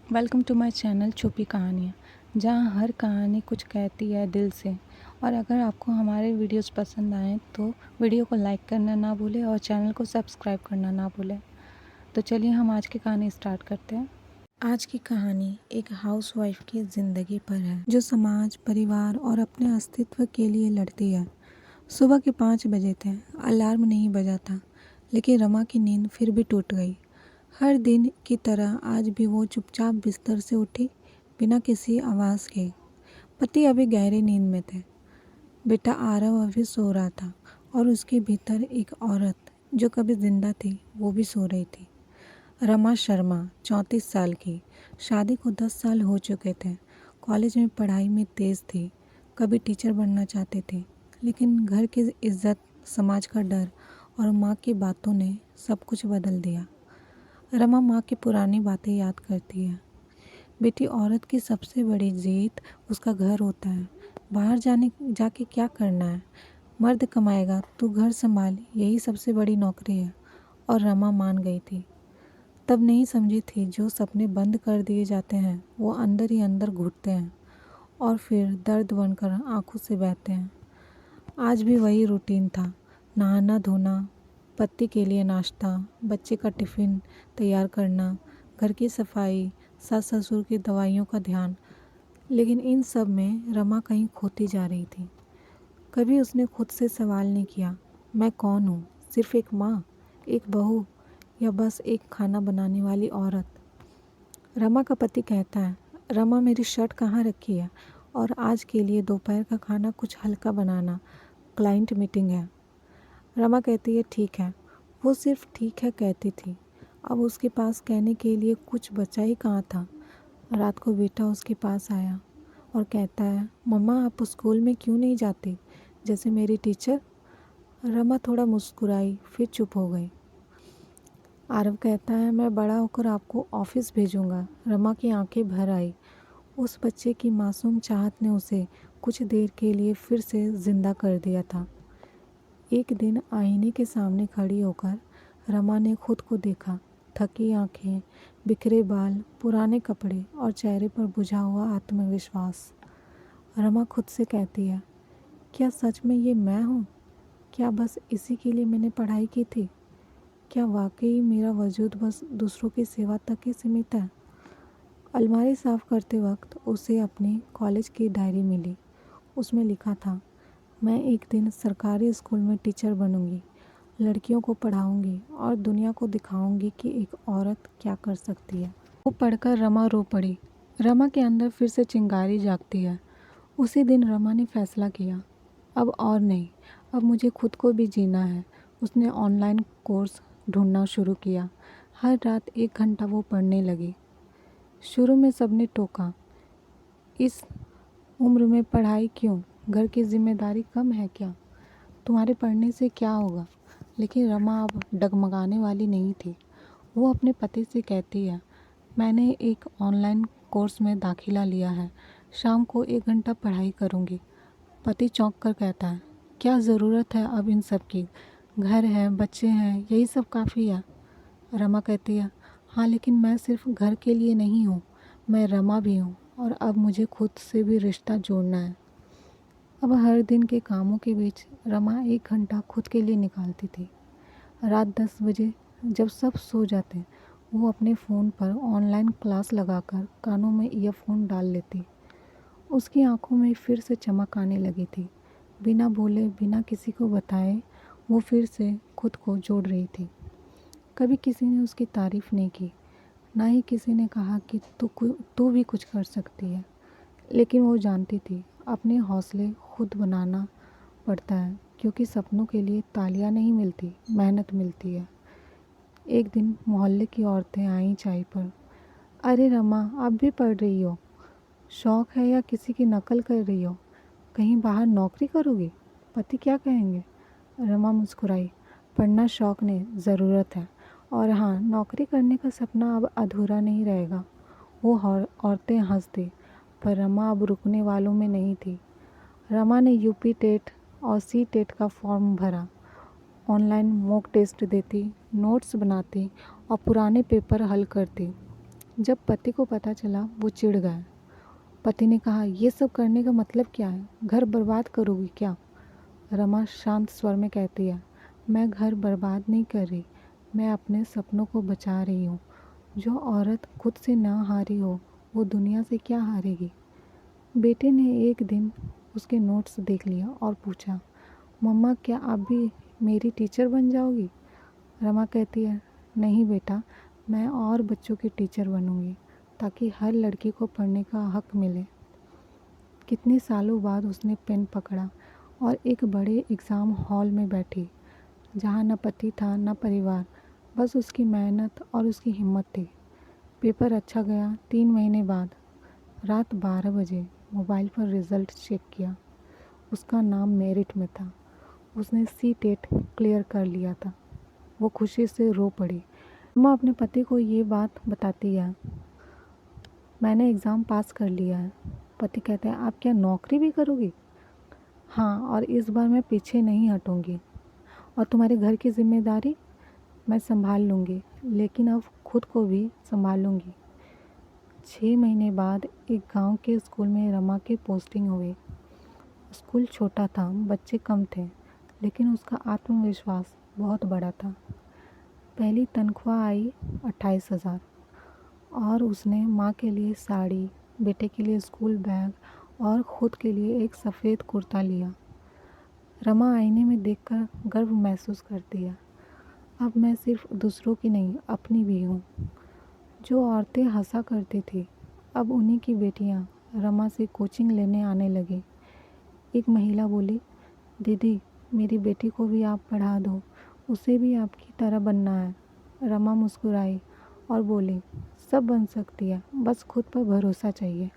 Welcome to my channel छुपी कहानियाँ, जहाँ हर कहानी कुछ कहती है दिल से। और अगर आपको हमारे वीडियोस पसंद आएँ तो वीडियो को लाइक करना ना भूलें और चैनल को सब्सक्राइब करना ना भूलें। तो चलिए हम आज की कहानी स्टार्ट करते हैं। आज की कहानी एक हाउसवाइफ की ज़िंदगी पर है, जो समाज, परिवार और अपने अस्तित्व के लिए लड़ती है। सुबह के 5 बजे थे। अलार्म नहीं बजा था, लेकिन रमा की नींद फिर भी टूट गई। हर दिन की तरह आज भी वो चुपचाप बिस्तर से उठी, बिना किसी आवाज़ के। पति अभी गहरी नींद में थे। बेटा आरव अभी सो रहा था और उसके भीतर एक औरत जो कभी जिंदा थी वो भी सो रही थी। रमा शर्मा, 34 साल की। शादी को 10 साल हो चुके थे। कॉलेज में पढ़ाई में तेज़ थी। कभी टीचर बनना चाहती थी, लेकिन घर की इज्जत, समाज का डर और माँ की बातों ने सब कुछ बदल दिया। रमा माँ की पुरानी बातें याद करती है। बेटी, औरत की सबसे बड़ी जीत उसका घर होता है। बाहर जाके क्या करना है? मर्द कमाएगा, तू घर संभाल, यही सबसे बड़ी नौकरी है। और रमा मान गई थी। तब नहीं समझी थी जो सपने बंद कर दिए जाते हैं वो अंदर ही अंदर घुटते हैं और फिर दर्द बनकर आंखों से बहते हैं। आज भी वही रूटीन था। नहाना धोना, पति के लिए नाश्ता, बच्चे का टिफ़िन तैयार करना, घर की सफाई, सास ससुर की दवाइयों का ध्यान। लेकिन इन सब में रमा कहीं खोती जा रही थी। कभी उसने खुद से सवाल नहीं किया, मैं कौन हूँ? सिर्फ एक माँ, एक बहू, या बस एक खाना बनाने वाली औरत? रमा का पति कहता है, रमा मेरी शर्ट कहाँ रखी है? और आज के लिए दोपहर का खाना कुछ हल्का बनाना, क्लाइंट मीटिंग है। रमा कहती है ठीक है। वो सिर्फ ठीक है कहती थी। अब उसके पास कहने के लिए कुछ बचा ही कहाँ था। रात को बेटा उसके पास आया और कहता है, मम्मा आप स्कूल में क्यों नहीं जाती जैसे मेरी टीचर? रमा थोड़ा मुस्कुराई, फिर चुप हो गई। आरव कहता है, मैं बड़ा होकर आपको ऑफिस भेजूंगा। रमा की आंखें भर आई। उस बच्चे की मासूम चाहत ने उसे कुछ देर के लिए फिर से जिंदा कर दिया था। एक दिन आईने के सामने खड़ी होकर रमा ने खुद को देखा। थकी आंखें, बिखरे बाल, पुराने कपड़े और चेहरे पर बुझा हुआ आत्मविश्वास। रमा खुद से कहती है, क्या सच में ये मैं हूँ? क्या बस इसी के लिए मैंने पढ़ाई की थी? क्या वाकई मेरा वजूद बस दूसरों की सेवा तक ही सीमित है? अलमारी साफ करते वक्त उसे अपनी कॉलेज की डायरी मिली। उसमें लिखा था, मैं एक दिन सरकारी स्कूल में टीचर बनूंगी, लड़कियों को पढ़ाऊंगी और दुनिया को दिखाऊंगी कि एक औरत क्या कर सकती है। वो पढ़कर रमा रो पड़ी। रमा के अंदर फिर से चिंगारी जागती है। उसी दिन रमा ने फैसला किया, अब और नहीं, अब मुझे खुद को भी जीना है। उसने ऑनलाइन कोर्स ढूंढना शुरू किया। हर रात 1 घंटा वो पढ़ने लगी। शुरू में सबने टोका, इस उम्र में पढ़ाई क्यों? घर की जिम्मेदारी कम है क्या? तुम्हारे पढ़ने से क्या होगा? लेकिन रमा अब डगमगाने वाली नहीं थी। वो अपने पति से कहती है, मैंने एक ऑनलाइन कोर्स में दाखिला लिया है, शाम को 1 घंटा पढ़ाई करूँगी। पति चौंक कर कहता है, क्या ज़रूरत है अब इन सब की? घर है, बच्चे हैं, यही सब काफ़ी है। रमा कहती है, हाँ लेकिन मैं सिर्फ घर के लिए नहीं हूँ, मैं रमा भी हूँ और अब मुझे खुद से भी रिश्ता जोड़ना है। अब हर दिन के कामों के बीच रमा 1 घंटा खुद के लिए निकालती थी। रात 10 बजे जब सब सो जाते, वो अपने फ़ोन पर ऑनलाइन क्लास लगाकर कानों में ईयरफोन डाल लेती। उसकी आंखों में फिर से चमक आने लगी थी। बिना बोले, बिना किसी को बताए, वो फिर से खुद को जोड़ रही थी। कभी किसी ने उसकी तारीफ़ नहीं की, ना ही किसी ने कहा कि तू भी कुछ कर सकती है। लेकिन वो जानती थी, अपने हौसले खुद बनाना पड़ता है, क्योंकि सपनों के लिए तालियां नहीं मिलती, मेहनत मिलती है। एक दिन मोहल्ले की औरतें आईं चाय पर। अरे रमा, आप भी पढ़ रही हो? शौक है या किसी की नकल कर रही हो? कहीं बाहर नौकरी करोगी? पति क्या कहेंगे? रमा मुस्कुराई। पढ़ना शौक नहीं, ज़रूरत है। और हाँ, नौकरी करने का सपना अब अधूरा नहीं रहेगा। वो औरतें हंस दी, पर रमा अब रुकने वालों में नहीं थी। रमा ने यूपी टेट और सी टेट का फॉर्म भरा, ऑनलाइन मॉक टेस्ट देती, नोट्स बनाती और पुराने पेपर हल करती। जब पति को पता चला वो चिढ़ गया। पति ने कहा, ये सब करने का मतलब क्या है? घर बर्बाद करोगी क्या? रमा शांत स्वर में कहती है, मैं घर बर्बाद नहीं कर रही, मैं अपने सपनों को बचा रही हूँ। जो औरत खुद से ना हारी हो वो दुनिया से क्या हारेगी? बेटे ने एक दिन उसके नोट्स देख लिया और पूछा, मम्मा क्या आप भी मेरी टीचर बन जाओगी? रमा कहती है, नहीं बेटा, मैं और बच्चों की टीचर बनूंगी ताकि हर लड़की को पढ़ने का हक मिले। कितने सालों बाद उसने पेन पकड़ा और एक बड़े एग्ज़ाम हॉल में बैठी, जहाँ न पति था न परिवार, बस उसकी मेहनत और उसकी हिम्मत थी। पेपर अच्छा गया। 3 महीने बाद रात 12 बजे मोबाइल पर रिज़ल्ट चेक किया। उसका नाम मेरिट में था। उसने C-TET क्लियर कर लिया था। वो खुशी से रो पड़ी। अम्मा अपने पति को ये बात बताती है, मैंने एग्ज़ाम पास कर लिया है। पति कहते हैं, आप क्या नौकरी भी करोगी? हाँ, और इस बार मैं पीछे नहीं हटूंगी। और तुम्हारे घर की जिम्मेदारी मैं संभाल लूँगी, लेकिन अब खुद को भी संभालूँगी। 6 महीने बाद एक गांव के स्कूल में रमा की पोस्टिंग हुई। स्कूल छोटा था, बच्चे कम थे, लेकिन उसका आत्मविश्वास बहुत बड़ा था। पहली तनख्वाह आई 28,000 और उसने माँ के लिए साड़ी, बेटे के लिए स्कूल बैग और ख़ुद के लिए एक सफ़ेद कुर्ता लिया। रमा आईने में देखकर गर्व महसूस करती है, अब मैं सिर्फ दूसरों की नहीं अपनी भी हूँ। जो औरतें हंसा करती थी, अब उन्हीं की बेटियाँ रमा से कोचिंग लेने आने लगी। एक महिला बोली, दीदी मेरी बेटी को भी आप पढ़ा दो, उसे भी आपकी तरह बनना है। रमा मुस्कुराई और बोली, सब बन सकती है, बस खुद पर भरोसा चाहिए।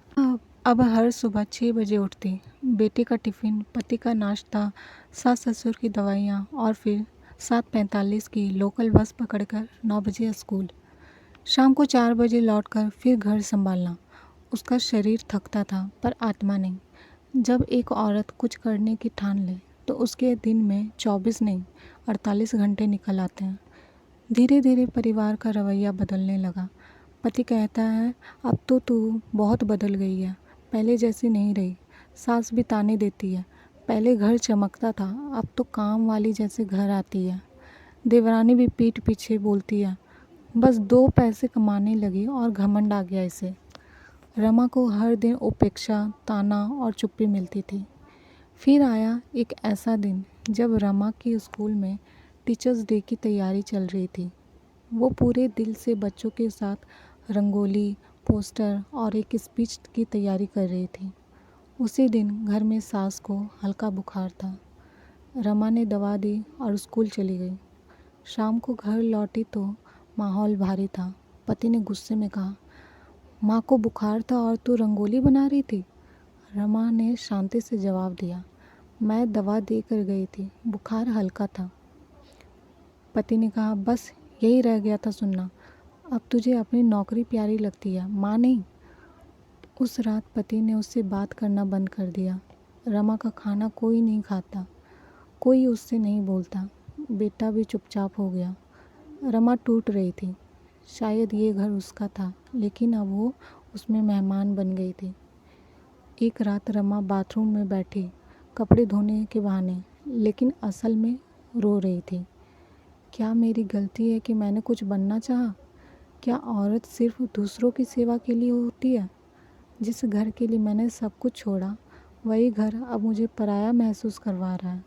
अब हर सुबह 6 बजे उठती, बेटे का टिफ़िन, पति का नाश्ता, सास ससुर की दवाइयाँ और फिर 7:45 की लोकल बस पकड़कर 9 बजे स्कूल। शाम को 4 बजे लौटकर फिर घर संभालना। उसका शरीर थकता था पर आत्मा नहीं। जब एक औरत कुछ करने की ठान ले तो उसके दिन में 24 नहीं 48 घंटे निकल आते हैं। धीरे धीरे परिवार का रवैया बदलने लगा। पति कहता है, अब तो तू बहुत बदल गई है, पहले जैसी नहीं रही। सास भी ताने देती है, पहले घर चमकता था, अब तो काम वाली जैसे घर आती है। देवरानी भी पीठ पीछे बोलती है, बस 2 पैसे कमाने लगी और घमंड आ गया इसे। रमा को हर दिन उपेक्षा, ताना और चुप्पी मिलती थी। फिर आया एक ऐसा दिन जब रमा की स्कूल में टीचर्स डे की तैयारी चल रही थी। वो पूरे दिल से बच्चों के साथ रंगोली, पोस्टर और एक स्पीच की तैयारी कर रही थी। उसी दिन घर में सास को हल्का बुखार था। रमा ने दवा दी और स्कूल चली गई। शाम को घर लौटी तो माहौल भारी था। पति ने गुस्से में कहा, माँ को बुखार था और तू रंगोली बना रही थी? रमा ने शांति से जवाब दिया, मैं दवा देकर गई थी, बुखार हल्का था। पति ने कहा, बस यही रह गया था सुनना, अब तुझे अपनी नौकरी प्यारी लगती है, माँ नहीं। उस रात पति ने उससे बात करना बंद कर दिया। रमा का खाना कोई नहीं खाता, कोई उससे नहीं बोलता। बेटा भी चुपचाप हो गया। रमा टूट रही थी। शायद ये घर उसका था, लेकिन अब वो उसमें मेहमान बन गई थी। एक रात रमा बाथरूम में बैठी, कपड़े धोने के बहाने, लेकिन असल में रो रही थी। क्या मेरी गलती है कि मैंने कुछ बनना चाहा? क्या औरत सिर्फ दूसरों की सेवा के लिए होती है? जिस घर के लिए मैंने सब कुछ छोड़ा, वही घर अब मुझे पराया महसूस करवा रहा है।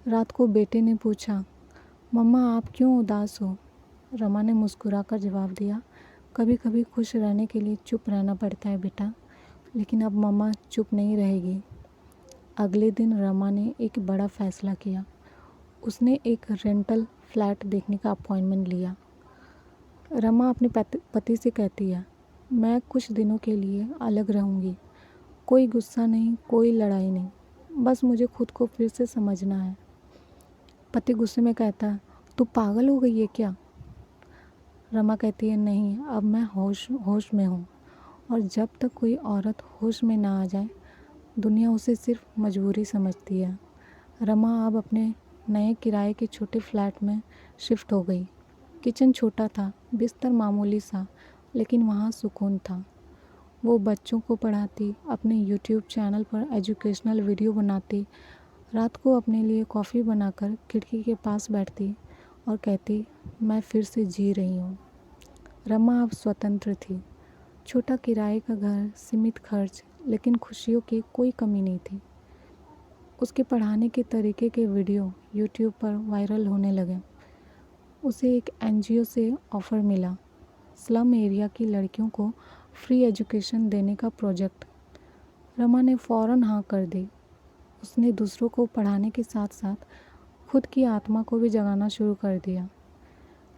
रात को बेटे ने पूछा, मम्मा आप क्यों उदास हो? रमा ने मुस्कुराकर जवाब दिया, कभी कभी खुश रहने के लिए चुप रहना पड़ता है बेटा, लेकिन अब मम्मा चुप नहीं रहेगी। अगले दिन रमा ने एक बड़ा फैसला किया। उसने एक रेंटल फ्लैट देखने का अपॉइंटमेंट लिया। रमा अपने पति से कहती है, मैं कुछ दिनों के लिए अलग रहूँगी। कोई गुस्सा नहीं, कोई लड़ाई नहीं, बस मुझे खुद को फिर से समझना है। पति गुस्से में कहता है, तू पागल हो गई है क्या? रमा कहती है, नहीं, अब मैं होश में हूँ, और जब तक कोई औरत होश में ना आ जाए, दुनिया उसे सिर्फ मजबूरी समझती है। रमा अब अपने नए किराए के छोटे फ्लैट में शिफ्ट हो गई। किचन छोटा था, बिस्तर मामूली सा, लेकिन वहाँ सुकून था। वो बच्चों को पढ़ाती, अपने यूट्यूब चैनल पर एजुकेशनल वीडियो बनाती, रात को अपने लिए कॉफ़ी बनाकर खिड़की के पास बैठती और कहती, मैं फिर से जी रही हूँ। रमा अब स्वतंत्र थी। छोटा किराए का घर, सीमित खर्च, लेकिन खुशियों की कोई कमी नहीं थी। उसके पढ़ाने के तरीके के वीडियो यूट्यूब पर वायरल होने लगे। उसे एक एनजीओ से ऑफ़र मिला, स्लम एरिया की लड़कियों को फ्री एजुकेशन देने का प्रोजेक्ट। रमा ने फ़ौरन हाँ कर दी। उसने दूसरों को पढ़ाने के साथ साथ खुद की आत्मा को भी जगाना शुरू कर दिया।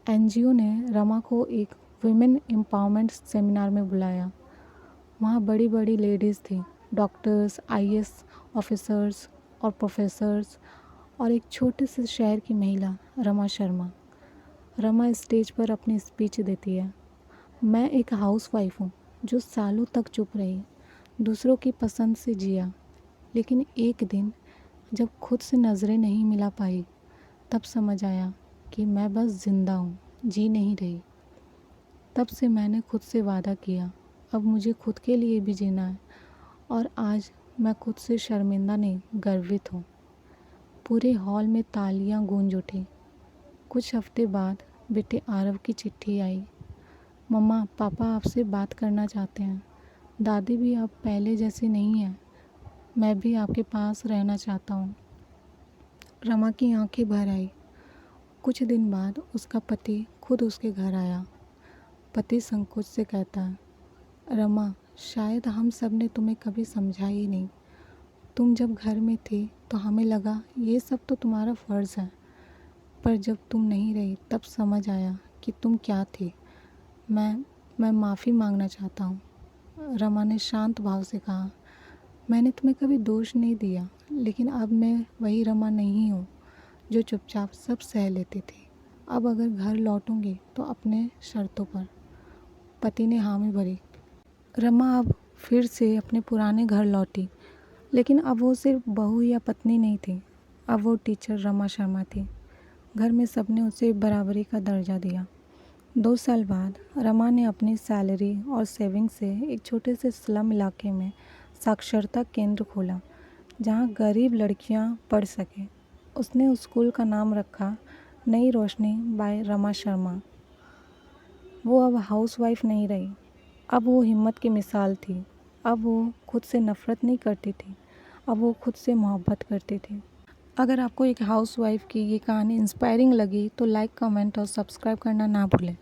एनजीओ ने रमा को एक वुमेन एम्पावरमेंट सेमिनार में बुलाया। वहाँ बड़ी बड़ी लेडीज़ थी, डॉक्टर्स, आईएएस ऑफिसर्स और प्रोफेसर्स, और एक छोटे से शहर की महिला रमा शर्मा। रमा स्टेज पर अपनी स्पीच देती है। मैं एक हाउसवाइफ हूँ जो सालों तक चुप रही, दूसरों की पसंद से जिया, लेकिन एक दिन जब खुद से नज़रें नहीं मिला पाई, तब समझ आया कि मैं बस ज़िंदा हूँ, जी नहीं रही। तब से मैंने खुद से वादा किया, अब मुझे खुद के लिए भी जीना है, और आज मैं खुद से शर्मिंदा नहीं, गर्वित हूँ। पूरे हॉल में तालियां गूंज उठी। कुछ हफ्ते बाद बेटे आरव की चिट्ठी आई। मम्मा, पापा आपसे बात करना चाहते हैं। दादी भी अब पहले जैसी नहीं है। मैं भी आपके पास रहना चाहता हूँ। रमा की आंखें भर आई। कुछ दिन बाद उसका पति खुद उसके घर आया। पति संकोच से कहता है, रमा, शायद हम सब ने तुम्हें कभी समझा ही नहीं। तुम जब घर में थी तो हमें लगा ये सब तो तुम्हारा फ़र्ज़ है, पर जब तुम नहीं रही तब समझ आया कि तुम क्या थी। मैं माफ़ी मांगना चाहता हूँ। रमा ने शांत भाव से कहा, मैंने तुम्हें कभी दोष नहीं दिया, लेकिन अब मैं वही रमा नहीं हूँ जो चुपचाप सब सह लेती थी। अब अगर घर लौटूंगी तो अपने शर्तों पर। पति ने हामी भरी। रमा अब फिर से अपने पुराने घर लौटी, लेकिन अब वो सिर्फ बहू या पत्नी नहीं थी, अब वो टीचर रमा शर्मा थी। घर में सबने उसे बराबरी का दर्जा दिया। 2 साल बाद रमा ने अपनी सैलरी और सेविंग से एक छोटे से स्लम इलाके में साक्षरता केंद्र खोला, जहां गरीब लड़कियां पढ़ सकें। उसने उस स्कूल का नाम रखा नई रोशनी बाय रमा शर्मा। वो अब हाउसवाइफ नहीं रही, अब वो हिम्मत की मिसाल थी। अब वो खुद से नफ़रत नहीं करती थी, अब वो खुद से मोहब्बत करती थी। अगर आपको एक हाउसवाइफ की ये कहानी इंस्पायरिंग लगी तो लाइक, कमेंट और सब्सक्राइब करना ना भूलें।